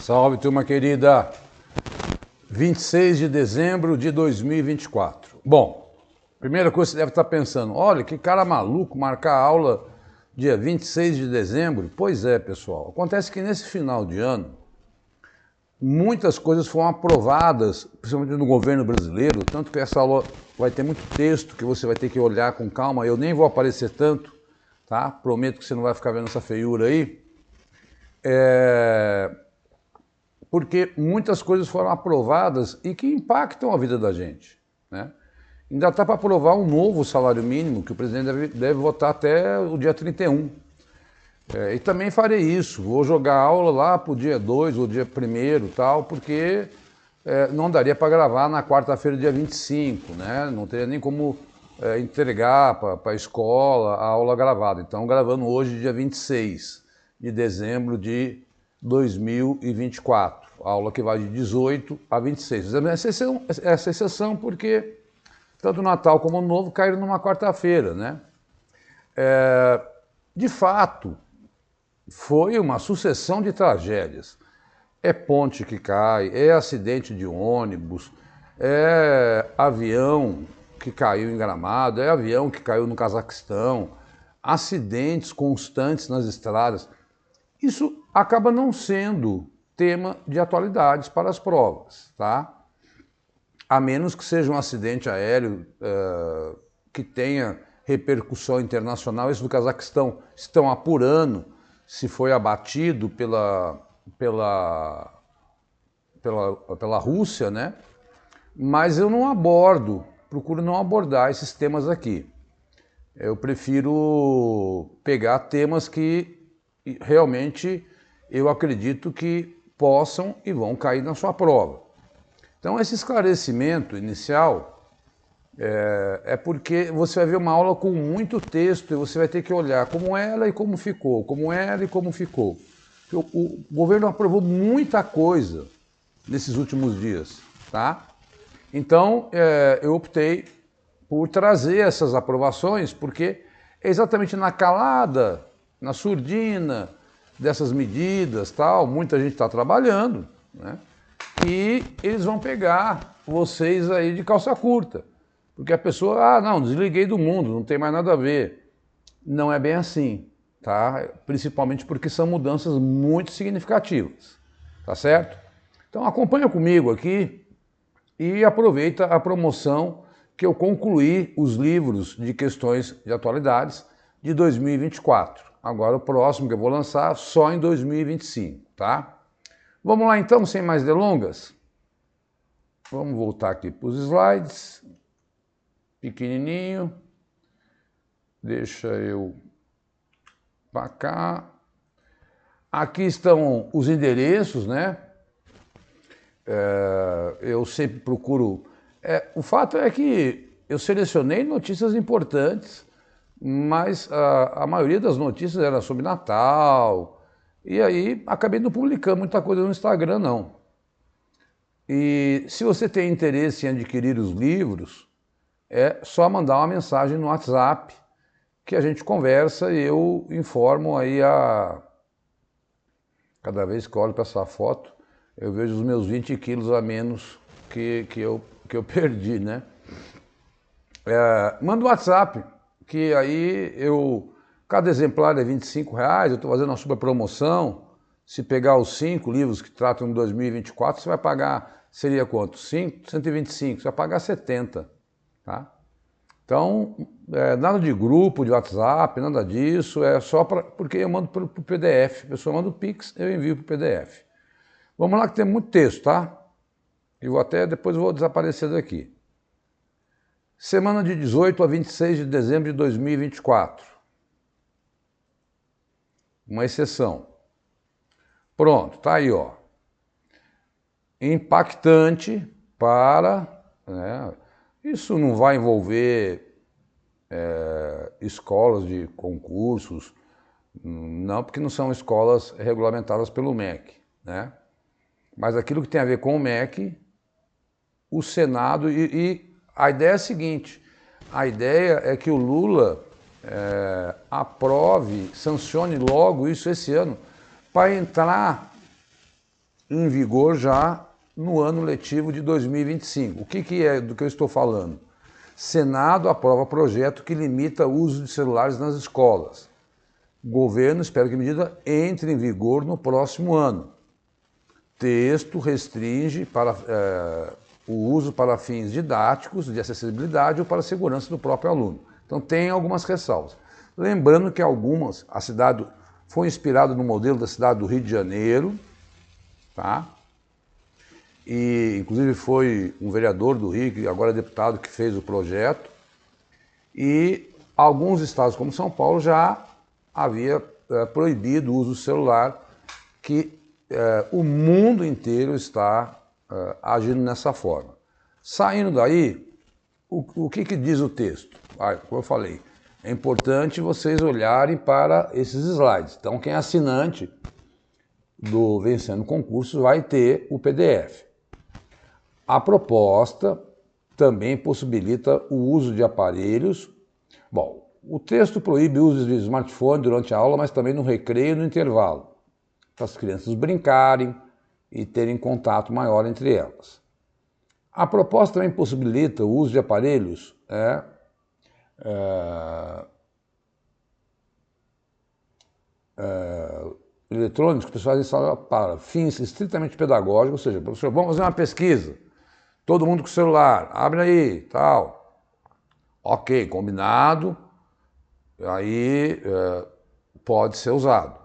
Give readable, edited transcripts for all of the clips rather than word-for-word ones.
Salve, turma querida! 26 de dezembro de 2024. Bom, primeira coisa que você deve estar pensando, olha, que cara maluco marcar aula dia 26 de dezembro. Pois é, pessoal. Acontece que nesse final de ano, muitas coisas foram aprovadas, principalmente no governo brasileiro, tanto que essa aula vai ter muito texto que você vai ter que olhar com calma. Eu nem vou aparecer tanto, tá? Prometo que você não vai ficar vendo essa feiura aí. Porque muitas coisas foram aprovadas e que impactam a vida da gente, né? Ainda está para aprovar um novo salário mínimo, que o presidente deve votar até o dia 31. E também farei isso, vou jogar aula lá para o dia 2 ou dia 1º, tal, porque não daria para gravar na quarta-feira, dia 25, né? Não teria nem como entregar para a escola a aula gravada. Então, gravando hoje, dia 26 de dezembro de 2024, a aula que vai de 18 a 26. Essa exceção porque tanto o Natal como o Ano Novo caíram numa quarta-feira, né? De fato, foi uma sucessão de tragédias. É ponte que cai, é acidente de ônibus, é avião que caiu em Gramado, é avião que caiu no Cazaquistão, acidentes constantes nas estradas. Isso acaba não sendo tema de atualidades para as provas, tá? A menos que seja um acidente aéreo que tenha repercussão internacional. Esse do Cazaquistão estão apurando se foi abatido pela Rússia, né? Mas eu não procuro não abordar esses temas aqui. Eu prefiro pegar temas que realmente eu acredito que possam e vão cair na sua prova. Então, esse esclarecimento inicial é porque você vai ver uma aula com muito texto e você vai ter que olhar como era e como ficou, como era e como ficou. O governo aprovou muita coisa nesses últimos dias, tá? Então, eu optei por trazer essas aprovações, porque é exatamente na calada, na surdina dessas medidas, tal, muita gente está trabalhando, né? E eles vão pegar vocês aí de calça curta, porque a pessoa, não, desliguei do mundo, não tem mais nada a ver. Não é bem assim, tá? Principalmente porque são mudanças muito significativas, tá certo? Então acompanha comigo aqui e aproveita a promoção que eu concluí os livros de questões de atualidades de 2024. Agora o próximo que eu vou lançar só em 2025, tá? Vamos lá então, sem mais delongas? Vamos voltar aqui para os slides. Pequenininho. Deixa eu para cá. Aqui estão os endereços, né? Eu sempre procuro... o fato é que eu selecionei notícias importantes, mas a maioria das notícias era sobre Natal, e aí acabei não publicando muita coisa no Instagram, não. E se você tem interesse em adquirir os livros, é só mandar uma mensagem no WhatsApp, que a gente conversa e eu informo aí Cada vez que eu olho para essa foto, eu vejo os meus 20 quilos a menos que eu perdi, né? Manda o WhatsApp, que aí cada exemplar é R$25, eu estou fazendo uma super promoção. Se pegar os 5 livros que tratam de 2024, você vai pagar, seria quanto? 5? 125, você vai pagar 70, tá? Então, nada de grupo, de WhatsApp, nada disso, é só porque eu mando para o PDF, a pessoa manda o Pix, eu envio para o PDF. Vamos lá que tem muito texto, tá? Depois eu vou desaparecer daqui. Semana de 18 a 26 de dezembro de 2024. Uma exceção. Pronto, tá aí, ó. Impactante para... né, isso não vai envolver escolas de concursos, não, porque não são escolas regulamentadas pelo MEC, né? Mas aquilo que tem a ver com o MEC, o Senado... E a ideia é a seguinte, a ideia é que o Lula aprove, sancione logo isso esse ano, para entrar em vigor já no ano letivo de 2025. O que é do que eu estou falando? Senado aprova projeto que limita o uso de celulares nas escolas. O governo espera que a medida entre em vigor no próximo ano. Texto restringe o uso para fins didáticos, de acessibilidade ou para a segurança do próprio aluno. Então tem algumas ressalvas. Lembrando que a cidade foi inspirada no modelo da cidade do Rio de Janeiro, tá? E inclusive foi um vereador do Rio, que agora é deputado, que fez o projeto. E alguns estados, como São Paulo, já havia proibido o uso do celular, que o mundo inteiro está agindo nessa forma. Saindo daí, o que diz o texto? Como eu falei, é importante vocês olharem para esses slides. Então, quem é assinante do Vencendo Concursos vai ter o PDF. A proposta também possibilita o uso de aparelhos. Bom, o texto proíbe o uso de smartphone durante a aula, mas também no recreio e no intervalo, para as crianças brincarem e terem contato maior entre elas. A proposta também possibilita o uso de aparelhos eletrônicos, pessoais instalam para fins estritamente pedagógicos, ou seja, professor, vamos fazer uma pesquisa, todo mundo com o celular, abre aí, tal. Ok, combinado, aí pode ser usado.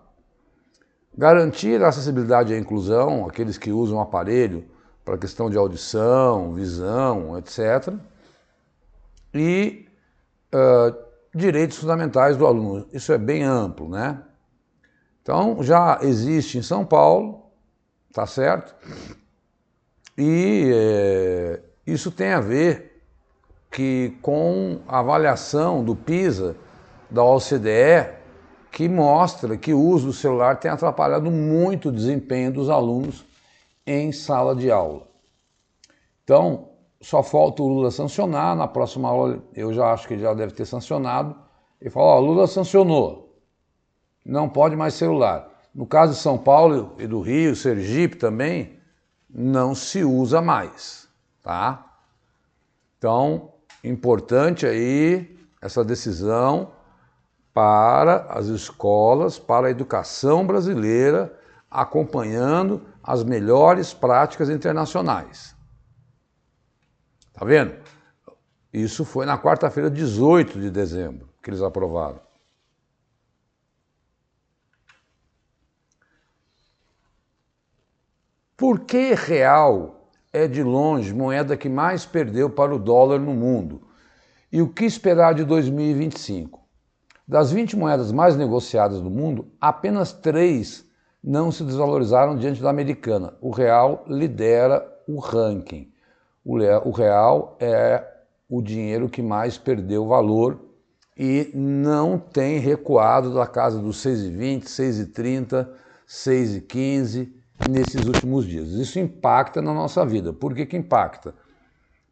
Garantir a acessibilidade e a inclusão, aqueles que usam o aparelho para questão de audição, visão, etc. E direitos fundamentais do aluno. Isso é bem amplo, né? Então, já existe em São Paulo, tá certo? E isso tem a ver com a avaliação do PISA, da OCDE, que mostra que o uso do celular tem atrapalhado muito o desempenho dos alunos em sala de aula. Então, só falta o Lula sancionar. Na próxima aula, eu já acho que ele já deve ter sancionado. Ele fala, ó, Lula sancionou, não pode mais celular. No caso de São Paulo e do Rio, Sergipe também, não se usa mais, tá? Então, importante aí essa decisão para as escolas, para a educação brasileira, acompanhando as melhores práticas internacionais. Tá vendo? Isso foi na quarta-feira, 18 de dezembro, que eles aprovaram. Por que real é de longe moeda que mais perdeu para o dólar no mundo? E o que esperar de 2025? Das 20 moedas mais negociadas do mundo, apenas 3 não se desvalorizaram diante da americana. O real lidera o ranking. O real é o dinheiro que mais perdeu valor e não tem recuado da casa dos 6,20, 6,30, 6,15 nesses últimos dias. Isso impacta na nossa vida. Por que impacta?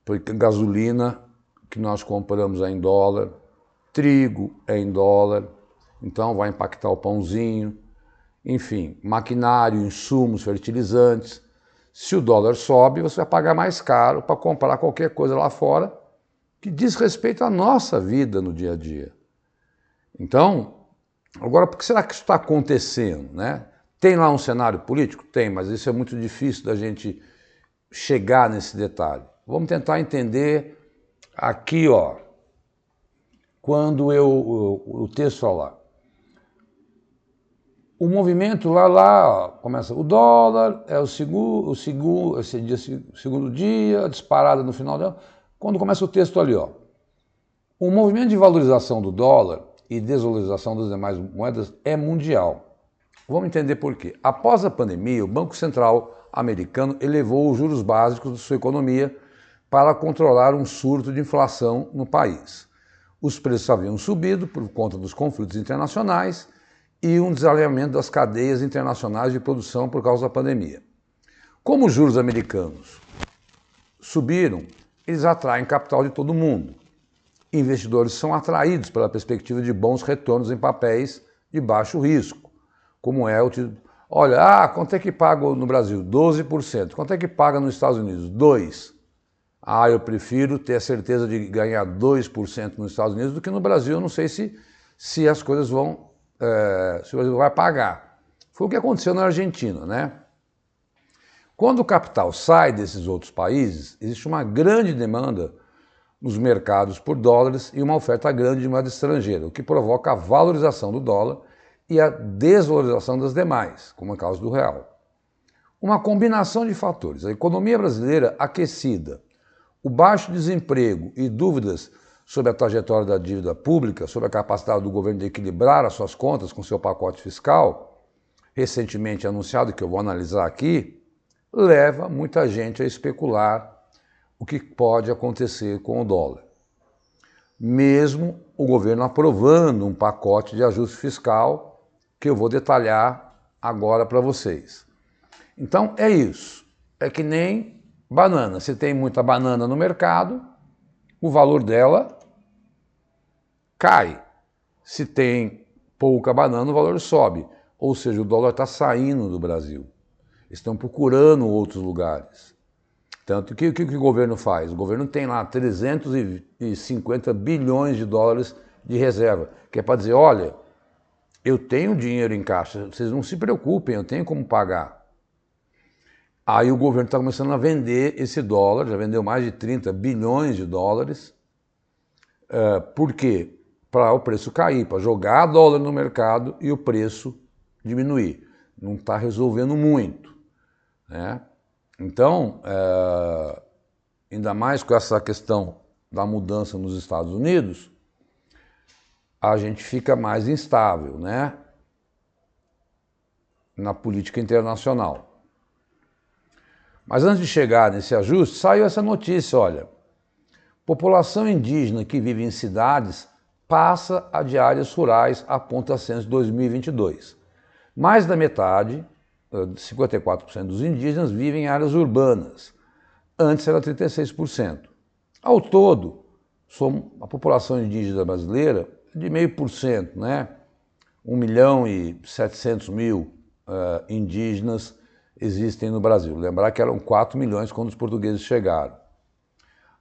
Porque gasolina que nós compramos é em dólar, trigo é em dólar, então vai impactar o pãozinho, enfim, maquinário, insumos, fertilizantes. Se o dólar sobe, você vai pagar mais caro para comprar qualquer coisa lá fora que diz respeito à nossa vida no dia a dia. Então, agora, por que será que isso está acontecendo, né? Tem lá um cenário político? Tem, mas isso é muito difícil da gente chegar nesse detalhe. Vamos tentar entender aqui, ó, quando o texto fala, o movimento lá começa, o dólar é o segundo dia, a disparada no final dela, quando começa o texto ali, ó, o movimento de valorização do dólar e desvalorização das demais moedas é mundial. Vamos entender por quê. Após a pandemia, o Banco Central americano elevou os juros básicos de sua economia para controlar um surto de inflação no país. Os preços haviam subido por conta dos conflitos internacionais e um desalinhamento das cadeias internacionais de produção por causa da pandemia. Como os juros americanos subiram, eles atraem capital de todo mundo. Investidores são atraídos pela perspectiva de bons retornos em papéis de baixo risco, como é Olha, quanto é que paga no Brasil? 12%. Quanto é que paga nos Estados Unidos? 2%. Eu prefiro ter a certeza de ganhar 2% nos Estados Unidos do que no Brasil. Eu não sei se as coisas vão, se o Brasil vai pagar. Foi o que aconteceu na Argentina, né? Quando o capital sai desses outros países, existe uma grande demanda nos mercados por dólares e uma oferta grande de moeda estrangeira, o que provoca a valorização do dólar e a desvalorização das demais, como é o caso do real. Uma combinação de fatores, a economia brasileira aquecida, o baixo desemprego e dúvidas sobre a trajetória da dívida pública, sobre a capacidade do governo de equilibrar as suas contas com seu pacote fiscal, recentemente anunciado, que eu vou analisar aqui, leva muita gente a especular o que pode acontecer com o dólar. Mesmo o governo aprovando um pacote de ajuste fiscal, que eu vou detalhar agora para vocês. Então é isso, é que nem banana. Se tem muita banana no mercado, o valor dela cai. Se tem pouca banana, o valor sobe. Ou seja, o dólar está saindo do Brasil. Estão procurando outros lugares. Tanto que o que o governo faz? O governo tem lá 350 bilhões de dólares de reserva, que é para dizer, olha, eu tenho dinheiro em caixa, vocês não se preocupem, eu tenho como pagar. Aí o governo está começando a vender esse dólar, já vendeu mais de 30 bilhões de dólares. Por quê? Para o preço cair, para jogar dólar no mercado e o preço diminuir. Não está resolvendo muito, né? Então, ainda mais com essa questão da mudança nos Estados Unidos, a gente fica mais instável, né? Na política internacional. Mas antes de chegar nesse ajuste, saiu essa notícia, olha, população indígena que vive em cidades passa a de áreas rurais, aponta a censo de 2022. Mais da metade, 54% dos indígenas, vivem em áreas urbanas. Antes era 36%. Ao todo, a população indígena brasileira é de 0,5%, né? 1.700.000 indígenas existem no Brasil. Lembrar que eram 4 milhões quando os portugueses chegaram.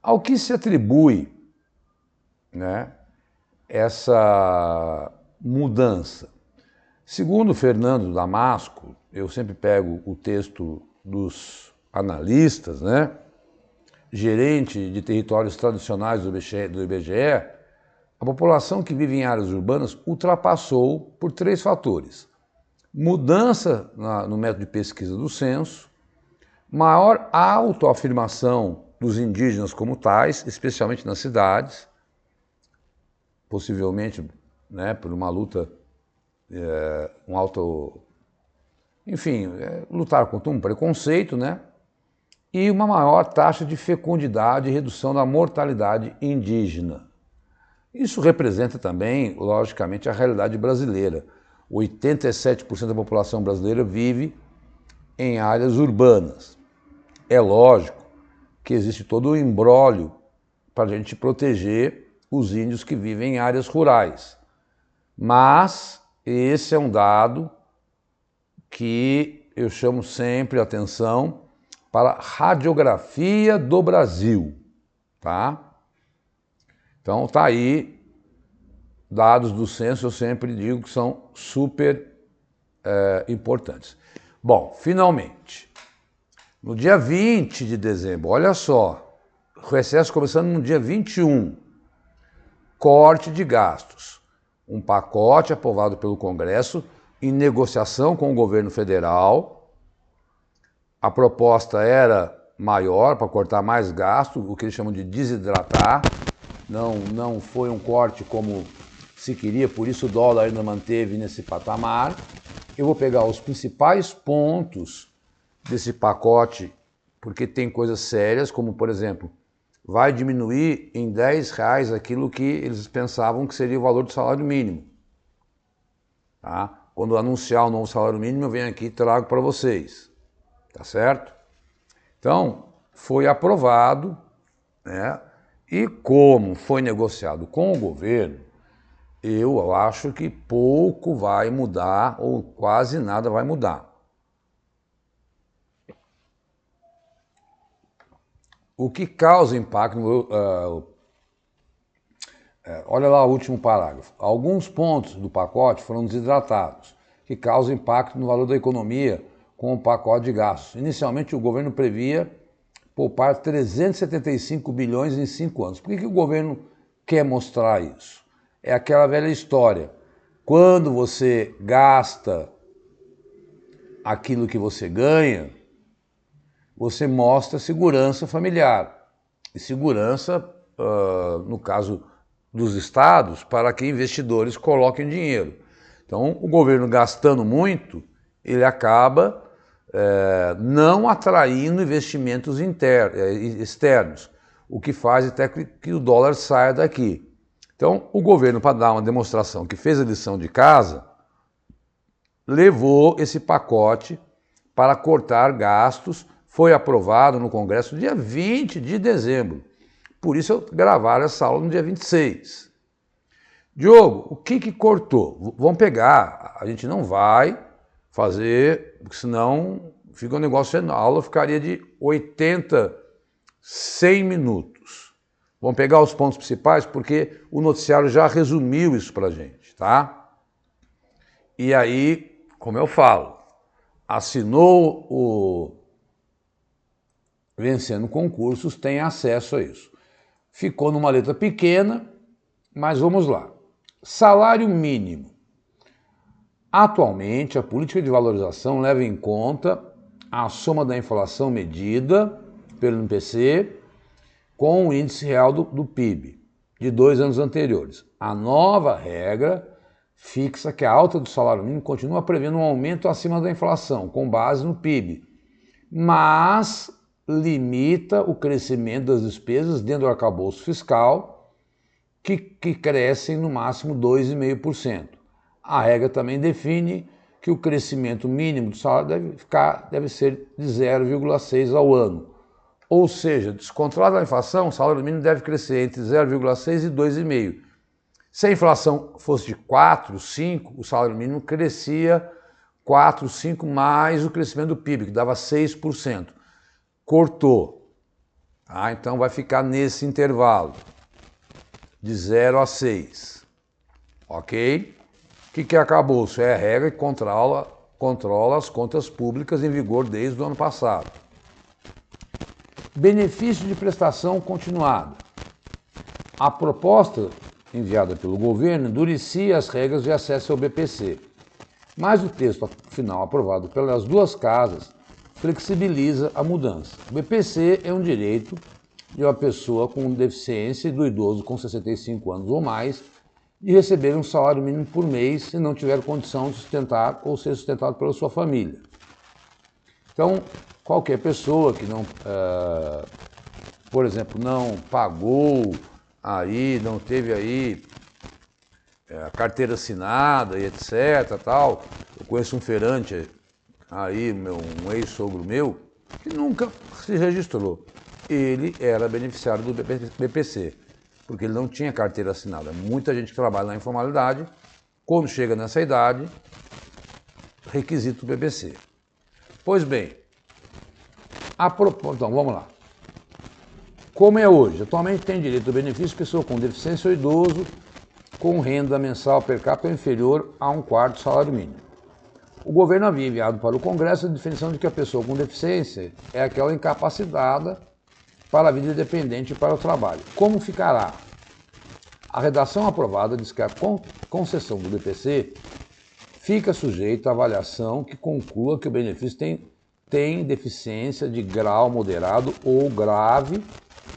Ao que se atribui, né, essa mudança? Segundo Fernando Damasco, eu sempre pego o texto dos analistas, né, gerente de territórios tradicionais do IBGE, a população que vive em áreas urbanas ultrapassou por 3 fatores. Mudança no método de pesquisa do censo, maior autoafirmação dos indígenas como tais, especialmente nas cidades, possivelmente, né, por uma luta, lutar contra um preconceito, né, e uma maior taxa de fecundidade e redução da mortalidade indígena. Isso representa também, logicamente, a realidade brasileira. 87% da população brasileira vive em áreas urbanas. É lógico que existe todo o imbróglio para a gente proteger os índios que vivem em áreas rurais. Mas esse é um dado que eu chamo sempre a atenção para a radiografia do Brasil, tá? Então tá aí, dados do censo eu sempre digo que são super importantes. Bom, finalmente, no dia 20 de dezembro, olha só, o recesso começando no dia 21, corte de gastos, um pacote aprovado pelo Congresso em negociação com o governo federal. A proposta era maior, para cortar mais gasto, o que eles chamam de desidratar. Não foi um corte como se queria, por isso o dólar ainda manteve nesse patamar. Eu vou pegar os principais pontos desse pacote, porque tem coisas sérias, como, por exemplo, vai diminuir em R$10 aquilo que eles pensavam que seria o valor do salário mínimo. Tá? Quando anunciar o novo salário mínimo, eu venho aqui e trago para vocês. Tá certo? Então, foi aprovado, né? E como foi negociado com o governo, eu acho que pouco vai mudar, ou quase nada vai mudar. o que causa impacto, olha lá o último parágrafo. Alguns pontos do pacote foram desidratados, que causam impacto no valor da economia com o pacote de gastos. Inicialmente, o governo previa poupar 375 bilhões em 5 anos. Por que o governo quer mostrar isso? É aquela velha história. Quando você gasta aquilo que você ganha, você mostra segurança familiar. E segurança, no caso dos estados, para que investidores coloquem dinheiro. Então, o governo gastando muito, ele acaba não atraindo investimentos externos, o que faz até que o dólar saia daqui. Então, o governo, para dar uma demonstração que fez a lição de casa, levou esse pacote para cortar gastos, foi aprovado no Congresso dia 20 de dezembro. Por isso eu gravaram essa aula no dia 26. Diogo, o que cortou? Vamos pegar, a gente não vai fazer, porque senão fica um negócio, a aula ficaria de 80, 100 minutos. Vamos pegar os pontos principais, porque o noticiário já resumiu isso pra gente, tá? E aí, como eu falo, assinou o Vencendo Concursos, tem acesso a isso. Ficou numa letra pequena, mas vamos lá. Salário mínimo. Atualmente, a política de valorização leva em conta a soma da inflação medida pelo INPC com o índice real do PIB de 2 anos anteriores. A nova regra fixa que a alta do salário mínimo continua prevendo um aumento acima da inflação, com base no PIB, mas limita o crescimento das despesas dentro do arcabouço fiscal, que crescem no máximo 2,5%. A regra também define que o crescimento mínimo do salário deve ser de 0,6% ao ano. Ou seja, descontrolada a inflação, o salário mínimo deve crescer entre 0,6% e 2,5%. Se a inflação fosse de 4, 5, o salário mínimo crescia 4, 5 mais o crescimento do PIB, que dava 6%. Cortou. Tá? Então vai ficar nesse intervalo, de 0 a 6. Ok? O que é arcabouço? É a regra que controla as contas públicas em vigor desde o ano passado. Benefício de prestação continuada. A proposta enviada pelo governo endurecia as regras de acesso ao BPC, mas o texto final aprovado pelas duas casas flexibiliza a mudança. O BPC é um direito de uma pessoa com deficiência e do idoso com 65 anos ou mais de receber um salário mínimo por mês se não tiver condição de sustentar ou ser sustentado pela sua família. Então, qualquer pessoa que não, por exemplo, não pagou aí, não teve aí a carteira assinada e etc, tal. Eu conheço um feirante aí, um ex-sogro meu, que nunca se registrou. Ele era beneficiário do BPC, porque ele não tinha carteira assinada. Muita gente que trabalha na informalidade, quando chega nessa idade, requisita o BPC. Pois bem, então vamos lá. Como é hoje? Atualmente tem direito ao benefício pessoa com deficiência ou idoso com renda mensal per capita inferior a 1/4 do salário mínimo. O governo havia enviado para o Congresso a definição de que a pessoa com deficiência é aquela incapacitada para a vida independente e para o trabalho. Como ficará? A redação aprovada diz que a concessão do BPC fica sujeita à avaliação que conclua que o benefício tem deficiência de grau moderado ou grave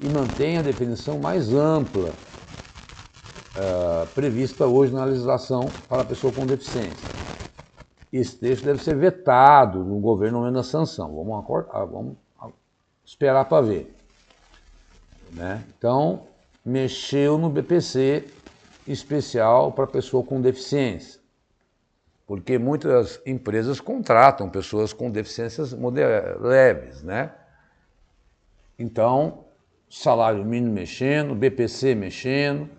e mantém a definição mais ampla prevista hoje na legislação para a pessoa com deficiência. Esse texto deve ser vetado no governo momento da sanção. Vamos esperar para ver. Né? Então, mexeu no BPC especial para pessoa com deficiência. Porque muitas empresas contratam pessoas com deficiências leves, né? Então, salário mínimo mexendo, BPC mexendo.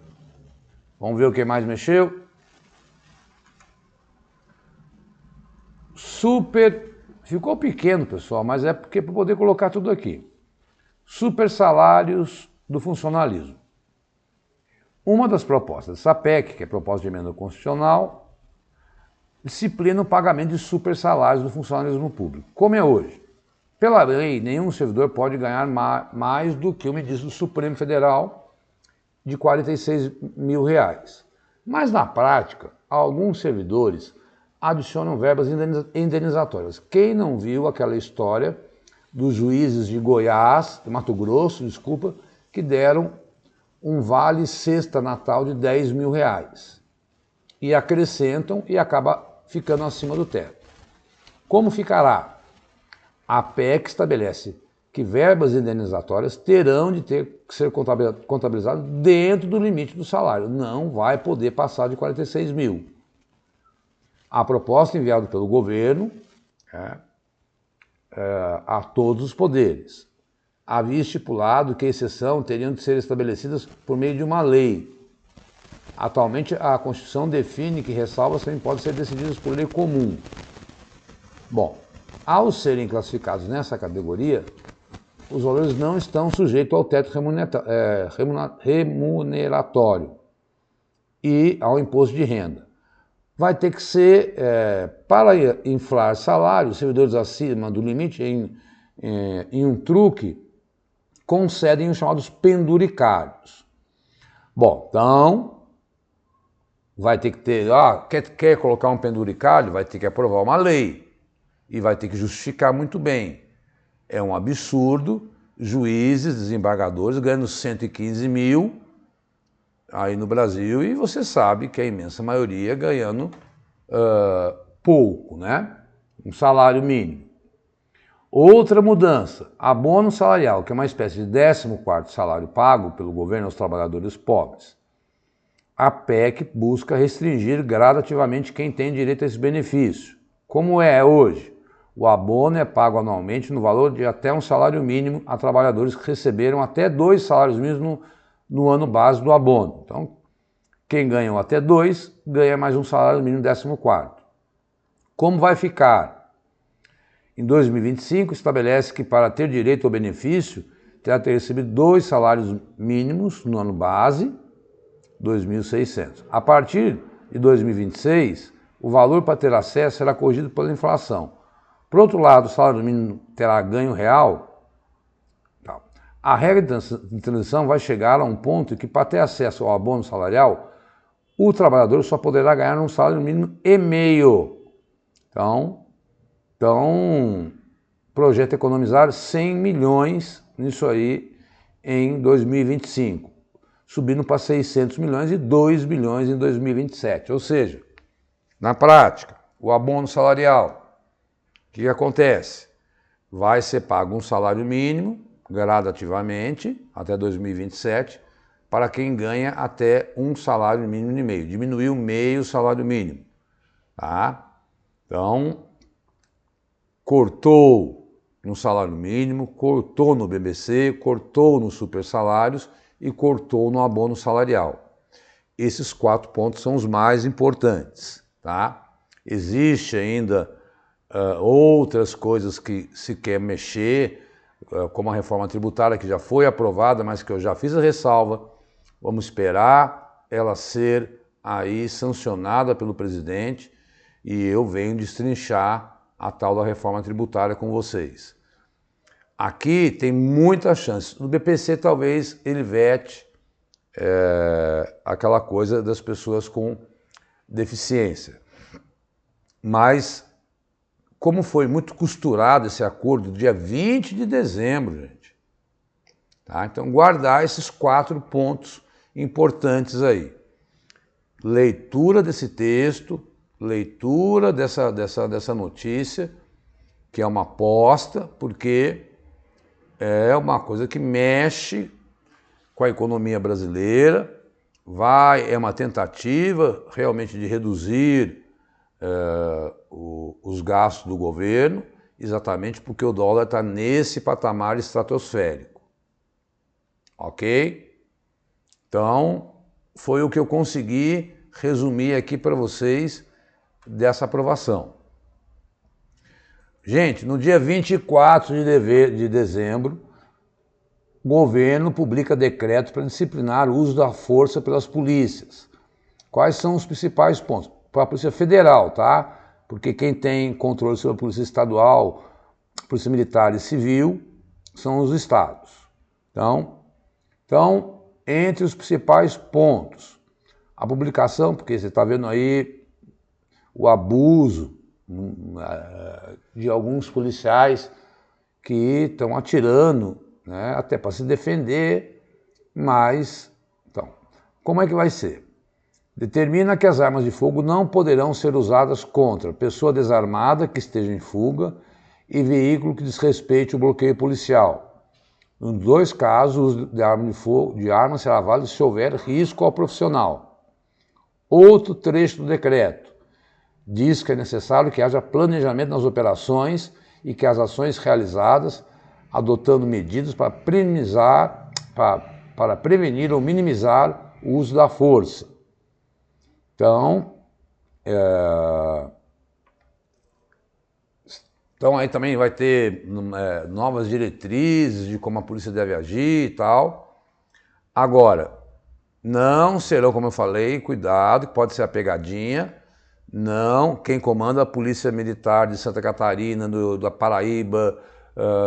Vamos ver o que mais mexeu? Ficou pequeno, pessoal, mas é porque para poder colocar tudo aqui. supersalários do funcionalismo. Uma das propostas dessa PEC, que é a proposta de emenda constitucional, disciplina o pagamento de supersalários do funcionalismo público. Como é hoje? Pela lei, nenhum servidor pode ganhar mais do que o ministro do Supremo Federal de R$ 46 mil. Mas, na prática, alguns servidores adicionam verbas indenizatórias. Quem não viu aquela história dos juízes de Goiás, de Mato Grosso, desculpa, que deram um vale sexta natal de R$ 10 mil e acrescentam e acaba ficando acima do teto. Como ficará? A PEC estabelece que verbas indenizatórias terão de ter que ser contabilizadas dentro do limite do salário. Não vai poder passar de 46 mil. A proposta enviada pelo governo a todos os poderes havia estipulado que a exceção teriam de ser estabelecidas por meio de uma lei. Atualmente, a Constituição define que ressalvas também podem ser decididas por lei comum. Bom, ao serem classificados nessa categoria, os valores não estão sujeitos ao teto remuneratório e ao imposto de renda. Vai ter que ser, para inflar salários, servidores acima do limite, em um truque, concedem os chamados penduricários. Bom, então, vai ter que ter, quer colocar um penduricário, vai ter que aprovar uma lei e vai ter que justificar muito bem. É um absurdo, juízes, desembargadores ganhando 115 mil aí no Brasil e você sabe que a imensa maioria ganhando pouco, né? Um salário mínimo. Outra mudança, abono salarial, que é uma espécie de 14º salário pago pelo governo aos trabalhadores pobres. A PEC busca restringir gradativamente quem tem direito a esse benefício. Como é hoje? O abono é pago anualmente no valor de até um salário mínimo a trabalhadores que receberam até 2 salários mínimos no ano base do abono. Então, quem ganhou até 2, ganha mais um salário mínimo 14º. Como vai ficar? Em 2025, estabelece que para ter direito ao benefício, terá que ter recebido 2 salários mínimos no ano base, 2.600. A partir de 2026, o valor para ter acesso será corrigido pela inflação. Por outro lado, o salário mínimo terá ganho real. A regra de transição vai chegar a um ponto em que, para ter acesso ao abono salarial, o trabalhador só poderá ganhar um salário mínimo e meio. Então, o projeto é economizar 100 milhões nisso aí em 2025, subindo para 600 milhões e 2 bilhões em 2027. Ou seja, na prática, o abono salarial, o que acontece? Vai ser pago um salário mínimo, gradativamente, até 2027, para quem ganha até um salário mínimo e meio. Diminuiu meio salário mínimo. Tá? Então, cortou no salário mínimo, cortou no BBC, cortou nos supersalários e cortou no abono salarial. Esses 4 pontos são os mais importantes. Tá? Existe ainda outras coisas que se quer mexer, como a reforma tributária que já foi aprovada, mas que eu já fiz a ressalva. Vamos esperar ela ser aí sancionada pelo presidente e eu venho destrinchar a tal da reforma tributária com vocês. Aqui tem muita chance. No BPC talvez ele vete aquela coisa das pessoas com deficiência. Mas como foi muito costurado esse acordo dia 20 de dezembro, gente. Tá? Então guardar esses 4 pontos importantes aí. Leitura desse texto, leitura dessa notícia, que é uma aposta, porque é uma coisa que mexe com a economia brasileira, é uma tentativa realmente de reduzir os gastos do governo, exatamente porque o dólar está nesse patamar estratosférico. Ok? Então, foi o que eu consegui resumir aqui para vocês dessa aprovação. Gente, no dia 24 de dezembro, o governo publica decreto para disciplinar o uso da força pelas polícias. Quais são os principais pontos? Para a Polícia Federal, tá? Porque quem tem controle sobre a Polícia Estadual, Polícia Militar e Civil são os estados. Então, entre os principais pontos, a publicação, porque você está vendo aí o abuso de alguns policiais que estão atirando, né, até para se defender, mas, então, como é que vai ser? Determina que as armas de fogo não poderão ser usadas contra pessoa desarmada que esteja em fuga e veículo que desrespeite o bloqueio policial. Nos dois casos, o uso de arma será válido se houver risco ao profissional. Outro trecho do decreto diz que é necessário que haja planejamento nas operações e que as ações realizadas adotando medidas para prevenir ou minimizar o uso da força. Então aí também vai ter novas diretrizes de como a polícia deve agir e tal. Agora, não serão, como eu falei, cuidado, que pode ser a pegadinha. Não, quem comanda a Polícia Militar de Santa Catarina, da Paraíba,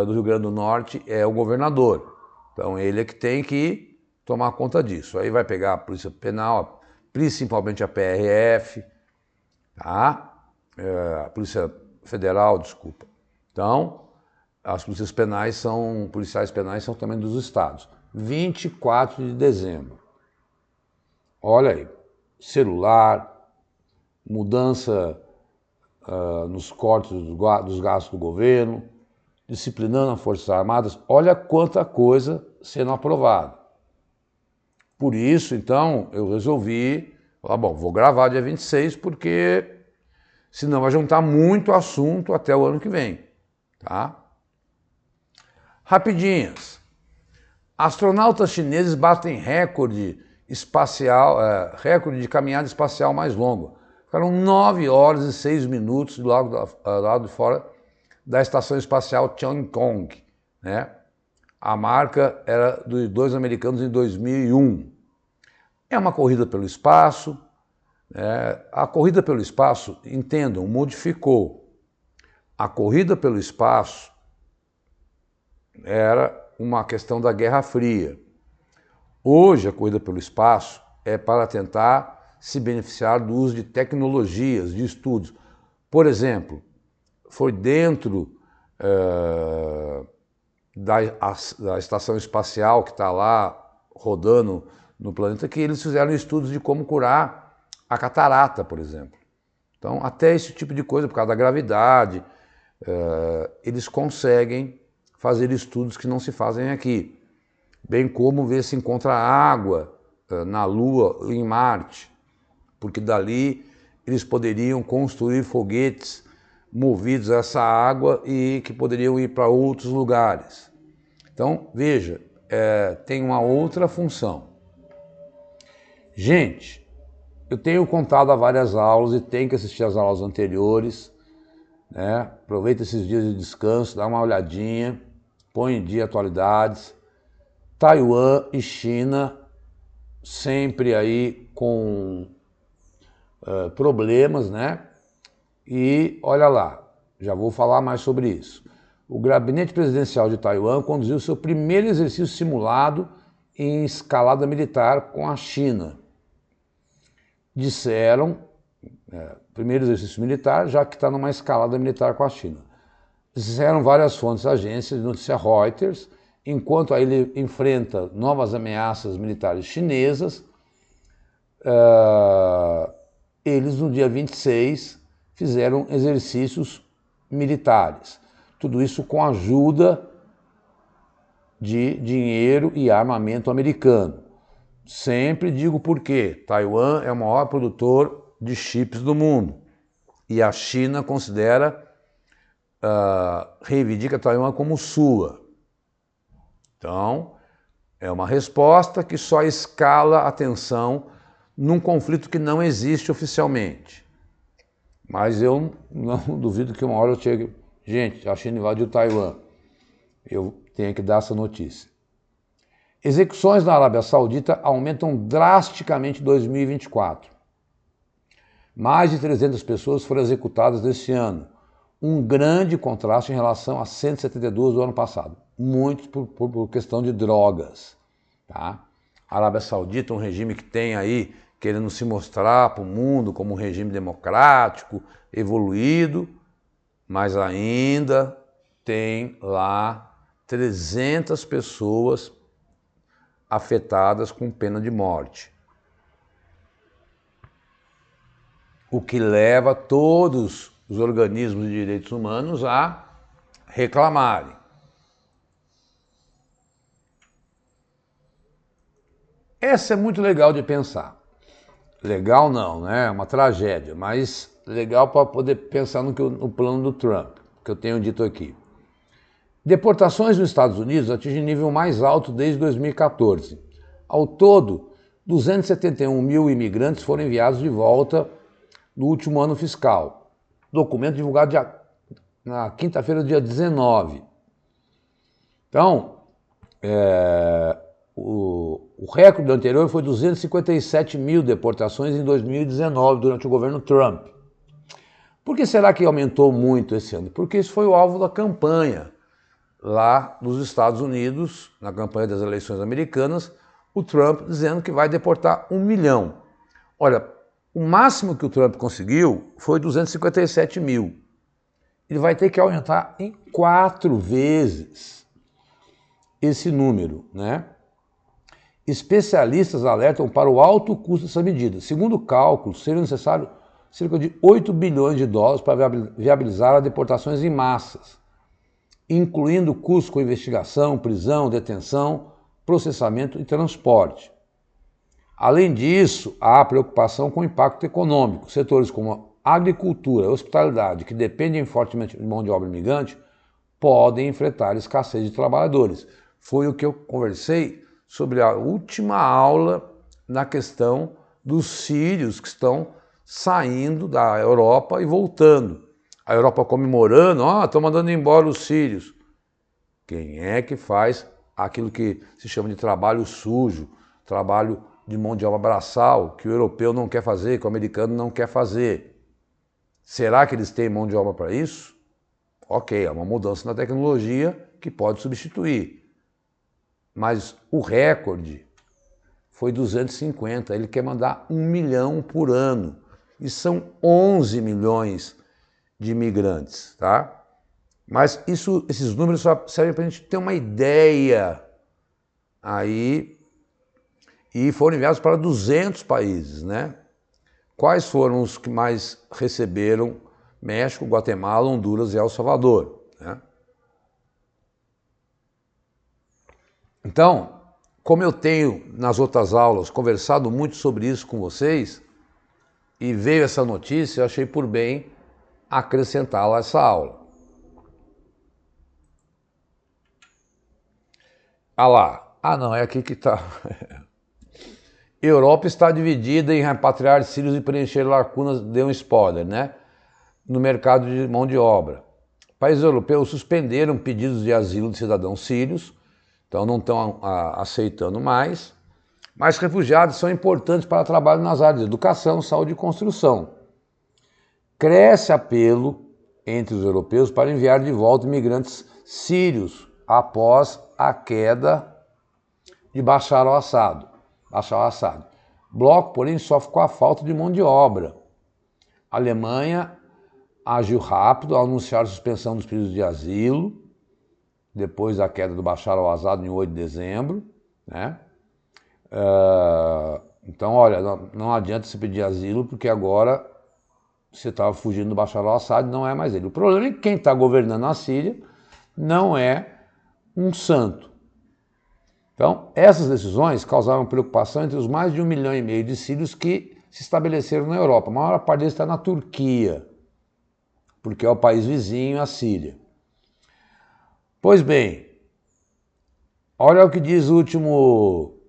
do Rio Grande do Norte, é o governador. Então ele é que tem que tomar conta disso. Aí vai pegar a Polícia Penal, principalmente a PRF, tá? A Polícia Federal, desculpa. Então, as policiais penais são também dos estados. 24 de dezembro. Olha aí, celular, mudança nos cortes dos gastos do governo, disciplinando as Forças Armadas. Olha quanta coisa sendo aprovada. Por isso, então, eu resolvi falar, bom, vou gravar dia 26 porque senão vai juntar muito assunto até o ano que vem, tá? Rapidinhas. Astronautas chineses batem recorde de caminhada espacial mais longa. Ficaram 9 horas e 6 minutos do lado de fora da Estação Espacial Tiangong, né? A marca era dos dois americanos em 2001. É uma corrida pelo espaço. A corrida pelo espaço, entendam, modificou. A corrida pelo espaço era uma questão da Guerra Fria. Hoje, a corrida pelo espaço é para tentar se beneficiar do uso de tecnologias, de estudos. Por exemplo, foi dentro da estação espacial que está lá rodando no planeta que eles fizeram estudos de como curar a catarata, por exemplo. Então, até esse tipo de coisa, por causa da gravidade, eles conseguem fazer estudos que não se fazem aqui. Bem como ver se encontra água na Lua e em Marte, porque dali eles poderiam construir foguetes movidos a essa água e que poderiam ir para outros lugares. Então, veja, tem uma outra função. Gente, eu tenho contado a várias aulas e tem que assistir às aulas anteriores, né? Aproveita esses dias de descanso, dá uma olhadinha, põe em dia atualidades. Taiwan e China sempre aí com problemas, né? E olha lá, já vou falar mais sobre isso. O gabinete presidencial de Taiwan conduziu seu primeiro exercício simulado em escalada militar com a China. Disseram, primeiro exercício militar, já que está numa escalada militar com a China. Disseram várias fontes, agências de notícia Reuters, enquanto ele enfrenta novas ameaças militares chinesas, eles no dia 26 fizeram exercícios militares. Tudo isso com a ajuda de dinheiro e armamento americano. Sempre digo por quê. Taiwan é o maior produtor de chips do mundo. E a China reivindica Taiwan como sua. Então, é uma resposta que só escala a tensão num conflito que não existe oficialmente. Mas eu não duvido que uma hora eu chegue... Gente, a China invadiu Taiwan. Eu tenho que dar essa notícia. Execuções na Arábia Saudita aumentam drasticamente em 2024. Mais de 300 pessoas foram executadas neste ano. Um grande contraste em relação a 172 do ano passado. Muitos por questão de drogas. Tá? A Arábia Saudita é um regime que tem aí, querendo se mostrar para o mundo como um regime democrático, evoluído, mas ainda tem lá 300 pessoas afetadas com pena de morte. O que leva todos os organismos de direitos humanos a reclamarem. Essa é muito legal de pensar. Legal não, né? É uma tragédia, mas legal para poder pensar no plano do Trump, que eu tenho dito aqui. Deportações nos Estados Unidos atingem nível mais alto desde 2014. Ao todo, 271 mil imigrantes foram enviados de volta no último ano fiscal. Documento divulgado na quinta-feira, dia 19. Então, o recorde anterior foi 257 mil deportações em 2019, durante o governo Trump. Por que será que aumentou muito esse ano? Porque isso foi o alvo da campanha lá nos Estados Unidos, na campanha das eleições americanas, o Trump dizendo que vai deportar 1 milhão. Olha, o máximo que o Trump conseguiu foi 257 mil. Ele vai ter que aumentar em 4 vezes esse número, né? Especialistas alertam para o alto custo dessa medida. Segundo cálculos, seria necessário cerca de 8 bilhões de dólares para viabilizar as deportações em massas, incluindo custos com investigação, prisão, detenção, processamento e transporte. Além disso, há preocupação com o impacto econômico. Setores como agricultura e hospitalidade, que dependem fortemente de mão de obra imigrante, podem enfrentar escassez de trabalhadores. Foi o que eu conversei sobre a última aula na questão dos sírios que estão saindo da Europa e voltando. A Europa comemorando, estão mandando embora os sírios. Quem é que faz aquilo que se chama de trabalho sujo, trabalho de mão de obra braçal, que o europeu não quer fazer, que o americano não quer fazer? Será que eles têm mão de obra para isso? Ok, é uma mudança na tecnologia que pode substituir. Mas o recorde foi 250, ele quer mandar 1 milhão por ano. E são 11 milhões de imigrantes, tá? Mas esses números só servem para a gente ter uma ideia aí. E foram enviados para 200 países, né? Quais foram os que mais receberam? México, Guatemala, Honduras e El Salvador, né? Então, como eu tenho nas outras aulas conversado muito sobre isso com vocês, e veio essa notícia, eu achei por bem acrescentá-la a essa aula. Ah lá, não, é aqui que está. Europa está dividida em repatriar sírios e preencher lacunas, deu um spoiler, né? No mercado de mão de obra. Países europeus suspenderam pedidos de asilo de cidadãos sírios, então não estão aceitando mais. Mas refugiados são importantes para trabalho nas áreas de educação, saúde e construção. Cresce apelo entre os europeus para enviar de volta imigrantes sírios após a queda de Bashar al-Assad. Bloco, porém, sofre com a falta de mão de obra. A Alemanha agiu rápido ao anunciar a suspensão dos pedidos de asilo, depois da queda do Bashar al-Assad em 8 de dezembro, né? Então, olha, não adianta você pedir asilo, porque agora você estava fugindo do Bashar al-Assad, não é mais ele. O problema é que quem está governando a Síria não é um santo. Então, essas decisões causaram preocupação entre os mais de 1,5 milhão de sírios que se estabeleceram na Europa. A maior parte deles está na Turquia, porque é o país vizinho à Síria. Pois bem, olha o que diz o último,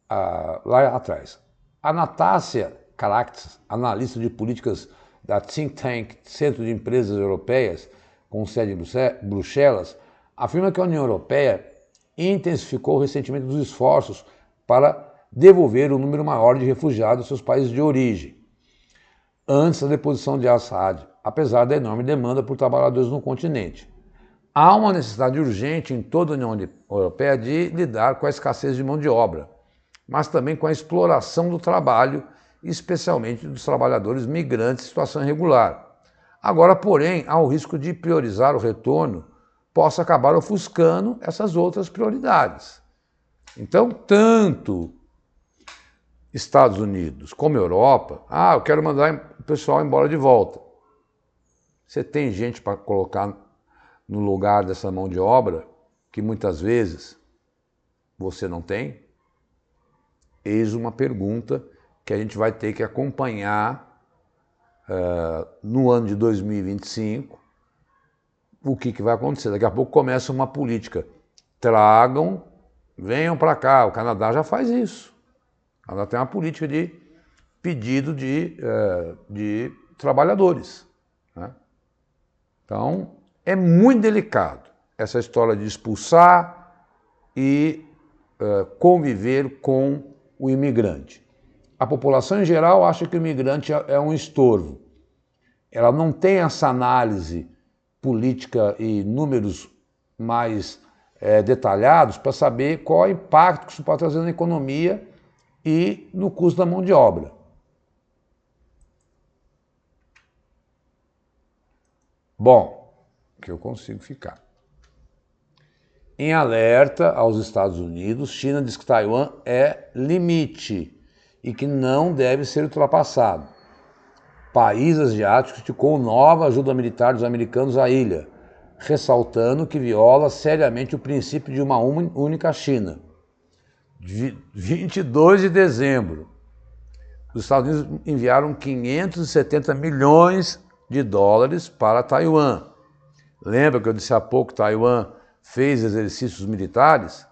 lá atrás. A Natácia Caracas, analista de políticas da Think Tank Centro de Empresas Europeias, com sede em Bruxelas, afirma que a União Europeia intensificou recentemente os esforços para devolver um número maior de refugiados aos seus países de origem, antes da deposição de Assad, apesar da enorme demanda por trabalhadores no continente. Há uma necessidade urgente em toda a União Europeia de lidar com a escassez de mão de obra, mas também com a exploração do trabalho, especialmente dos trabalhadores migrantes em situação irregular. Agora, porém, há o risco de priorizar o retorno possa acabar ofuscando essas outras prioridades. Então, tanto Estados Unidos como Europa, eu quero mandar o pessoal embora de volta. Você tem gente para colocar no lugar dessa mão de obra que muitas vezes você não tem? Eis uma pergunta que a gente vai ter que acompanhar no ano de 2025, o que vai acontecer. Daqui a pouco começa uma política. Tragam, venham para cá. O Canadá já faz isso. O Canadá tem uma política de pedido de trabalhadores, né? Então, é muito delicado essa história de expulsar e conviver com o imigrante. A população em geral acha que o imigrante é um estorvo. Ela não tem essa análise política e números mais detalhados para saber qual é o impacto que isso pode trazer na economia e no custo da mão de obra. Bom, que eu consigo ficar. Em alerta aos Estados Unidos, China diz que Taiwan é limite e que não deve ser ultrapassado. País asiático criticou nova ajuda militar dos americanos à ilha, ressaltando que viola seriamente o princípio de uma única China. 22 de dezembro, os Estados Unidos enviaram 570 milhões de dólares para Taiwan. Lembra que eu disse há pouco que Taiwan fez exercícios militares?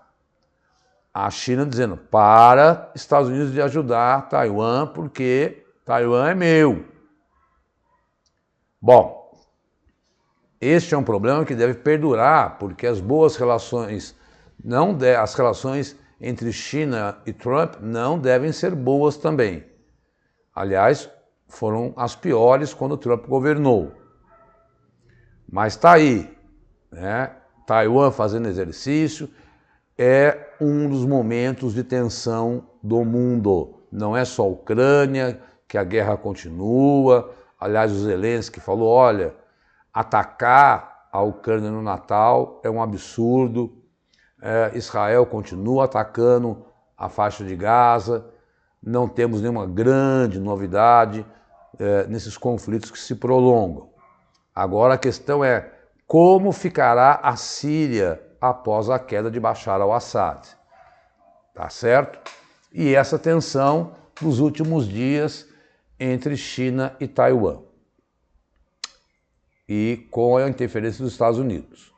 A China dizendo, para Estados Unidos de ajudar Taiwan, porque Taiwan é meu. Bom, este é um problema que deve perdurar, porque as boas relações, as relações entre China e Trump não devem ser boas também. Aliás, foram as piores quando Trump governou. Mas está aí, né? Taiwan fazendo exercício é um dos momentos de tensão do mundo. Não é só a Ucrânia, que a guerra continua. Aliás, o Zelensky falou, olha, atacar a Ucrânia no Natal é um absurdo. Israel continua atacando a faixa de Gaza. Não temos nenhuma grande novidade nesses conflitos que se prolongam. Agora a questão é como ficará a Síria após a queda de Bashar al-Assad. Tá certo? E essa tensão dos últimos dias entre China e Taiwan. E com a interferência dos Estados Unidos.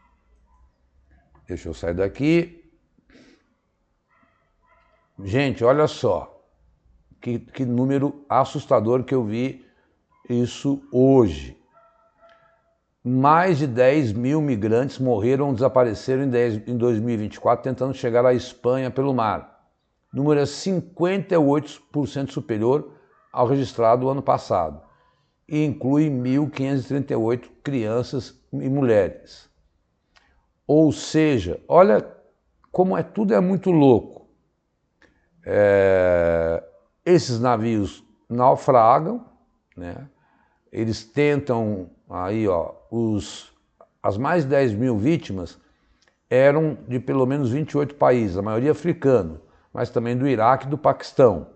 Deixa eu sair daqui. Gente, olha só. Que número assustador que eu vi isso hoje. Mais de 10 mil migrantes morreram ou desapareceram em 2024 tentando chegar à Espanha pelo mar. O número é 58% superior ao registrado o ano passado e inclui 1.538 crianças e mulheres. Ou seja, olha como tudo é muito louco. Esses navios naufragam, né? Eles tentam, aí ó, as mais de 10 mil vítimas eram de pelo menos 28 países, a maioria africano, mas também do Iraque e do Paquistão.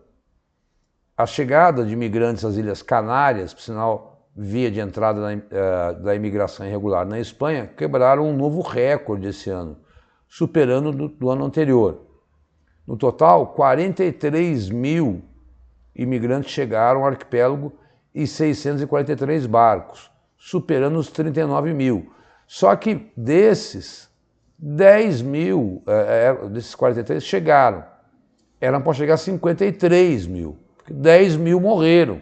A chegada de imigrantes às Ilhas Canárias, por sinal, via de entrada da imigração irregular na Espanha, quebraram um novo recorde esse ano, superando do ano anterior. No total, 43 mil imigrantes chegaram ao arquipélago e 643 barcos, superando os 39 mil. Só que desses, 10 mil, desses 43 chegaram. Eram para chegar a 53 mil, porque 10 mil morreram.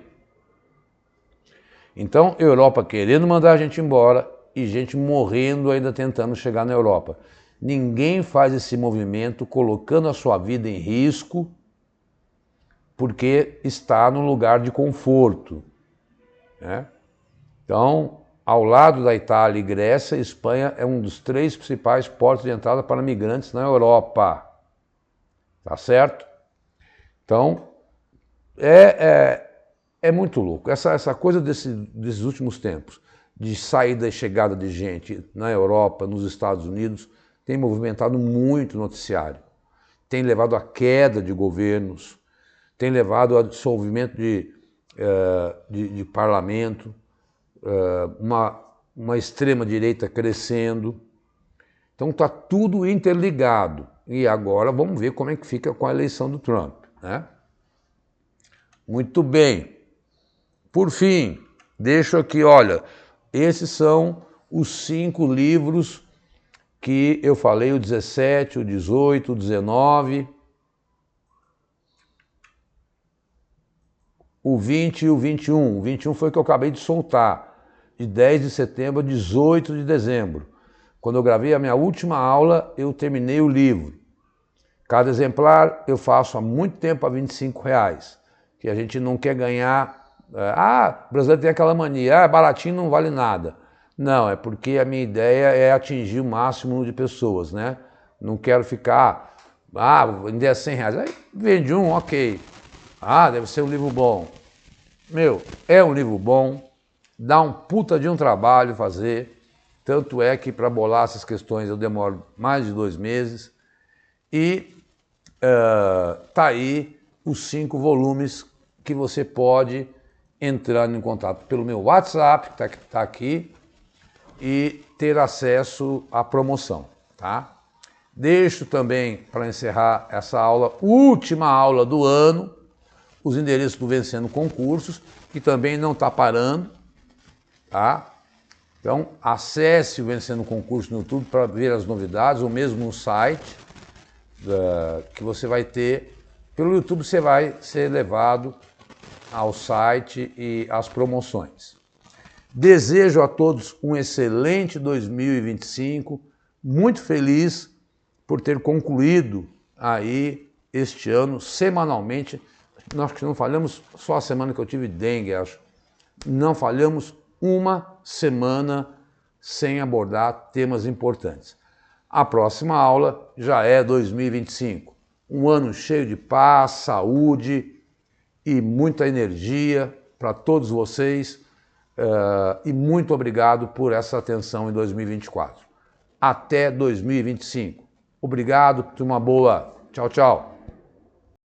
Então, Europa querendo mandar a gente embora e gente morrendo ainda tentando chegar na Europa. Ninguém faz esse movimento colocando a sua vida em risco porque está no lugar de conforto, né? Então, ao lado da Itália e Grécia, Espanha é um dos 3 principais portos de entrada para migrantes na Europa. Tá certo? Então, é muito louco. Essa coisa desses últimos tempos, de saída e chegada de gente na Europa, nos Estados Unidos, tem movimentado muito o noticiário. Tem levado à queda de governos, tem levado ao dissolvimento de parlamento, uma extrema-direita crescendo. Então está tudo interligado. E agora vamos ver como é que fica com a eleição do Trump, né? Muito bem. Por fim, deixo aqui, olha, esses são os 5 livros que eu falei, o 17, o 18, o 19, o 20 e o 21. O 21 foi o que eu acabei de soltar, de 10 de setembro a 18 de dezembro. Quando eu gravei a minha última aula, eu terminei o livro. Cada exemplar eu faço há muito tempo a R$25, que a gente não quer ganhar. O brasileiro tem aquela mania, baratinho não vale nada. Não, é porque a minha ideia é atingir o máximo de pessoas, né? Não quero ficar, vender a R$100. Aí vende um, ok. Deve ser um livro bom. Meu, é um livro bom, dá um puta de um trabalho fazer, tanto é que para bolar essas questões eu demoro mais de 2 meses, e tá aí os 5 volumes que você pode entrar em contato pelo meu WhatsApp, que está aqui, e ter acesso à promoção, tá? Deixo também, para encerrar essa aula, última aula do ano, os endereços do Vencendo Concursos, que também não está parando, tá? Então, acesse o Vencendo Concurso no YouTube para ver as novidades, ou mesmo no site, que você vai ter. Pelo YouTube você vai ser levado ao site e às promoções. Desejo a todos um excelente 2025, muito feliz por ter concluído aí este ano semanalmente. Nós que não falhamos, só a semana que eu tive dengue, acho. Não falhamos uma semana sem abordar temas importantes. A próxima aula já é 2025. Um ano cheio de paz, saúde e muita energia para todos vocês. E muito obrigado por essa atenção em 2024. Até 2025. Obrigado, turma boa. Tchau, tchau.